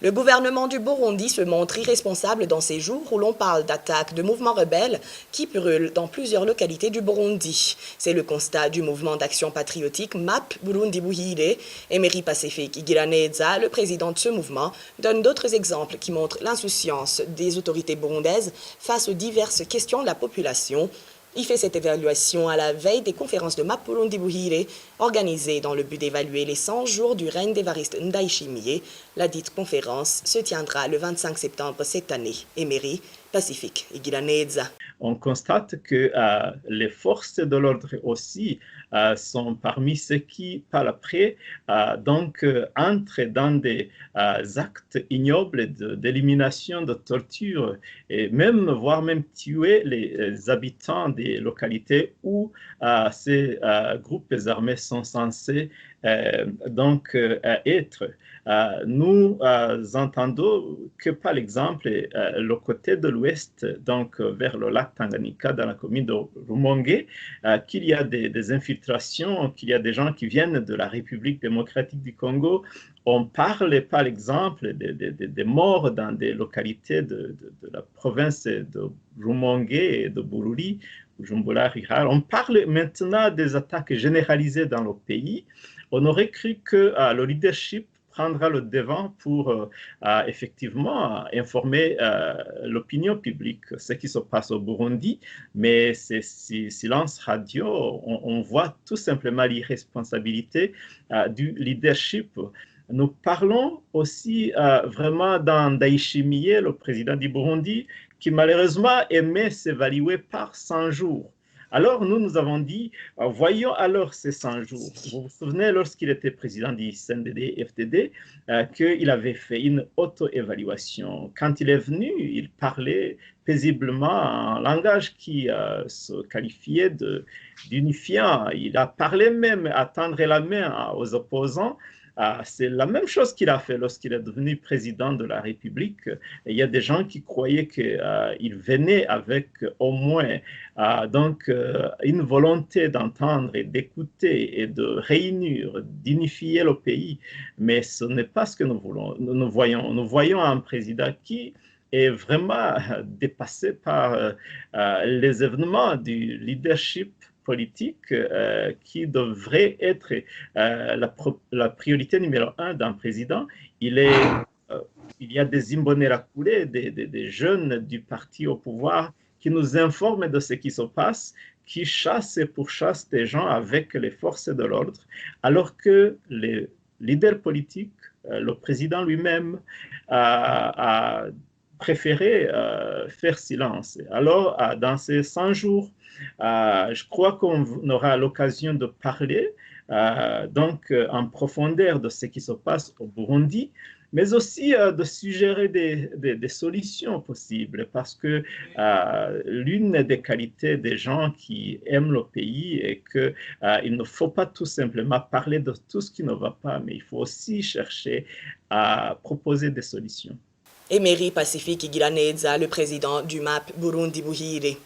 Le gouvernement du Burundi se montre irresponsable dans ces jours où l'on parle d'attaques de mouvements rebelles qui brûlent dans plusieurs localités du Burundi. C'est le constat du mouvement d'action patriotique MAP Burundi Buhire. Emery Pacifique Igiraneza, le président de ce mouvement, donne d'autres exemples qui montrent l'insouciance des autorités burundaises face aux diverses questions de la population. Il fait cette évaluation à la veille des conférences de MAP Burundi Buhire organisées dans le but d'évaluer les 100 jours du règne d'Évariste Ndayishimiye. La dite conférence se tiendra le 25 septembre cette année. Emery, Pacifique Igiraneza. On constate que les forces de l'ordre aussi sont parmi ceux qui, par après, entrent dans des actes ignobles d'élimination, de torture, et même, voire même tuer les habitants des localités où ces groupes armés sont censés être. Nous entendons que, par exemple, le côté de l'ouest, donc vers le lac Tanganyika, dans la commune de Rumonge, qu'il y a des infiltrations, qu'il y a des gens qui viennent de la République démocratique du Congo. On parle, par exemple, des morts dans des localités de la province de Rumonge et de Bururi, Bujumbura, Rihar. On parle maintenant des attaques généralisées dans le pays. On aurait cru que le leadership prendra le devant pour effectivement informer l'opinion publique, ce qui se passe au Burundi, mais c'est silence radio. On voit tout simplement l'irresponsabilité du leadership. Nous parlons aussi vraiment d'Ndayishimiye, le président du Burundi, qui malheureusement aimait s'évaluer par 100 jours. Alors, nous avons dit, voyons alors ces 100 jours. Vous vous souvenez, lorsqu'il était président du CNDD-FDD, qu'il avait fait une auto-évaluation. Quand il est venu, il parlait paisiblement un langage qui se qualifiait d'unifiant. Il a parlé même à tendre la main aux opposants. C'est la même chose qu'il a fait lorsqu'il est devenu président de la République. Et il y a des gens qui croyaient qu'il venait avec au moins une volonté d'entendre et d'écouter et de réunir, d'unifier le pays. Mais ce n'est pas ce que nous voulons. Nous voyons un président qui est vraiment dépassé par les événements du leadership politique qui devrait être la priorité numéro 1 d'un président. Il y a des Imbonerakure, des jeunes du parti au pouvoir qui nous informent de ce qui se passe, qui chassent et pourchassent des gens avec les forces de l'ordre, alors que les leaders politiques, le président lui-même, a préféré faire silence. Alors, dans ces 100 jours, je crois qu'on aura l'occasion de parler en profondeur de ce qui se passe au Burundi, mais aussi de suggérer des solutions possibles, parce que l'une des qualités des gens qui aiment le pays est qu'il ne faut pas tout simplement parler de tout ce qui ne va pas, mais il faut aussi chercher à proposer des solutions. Emery Pacifique Igiraneza, le président du MAP Burundi Buhire.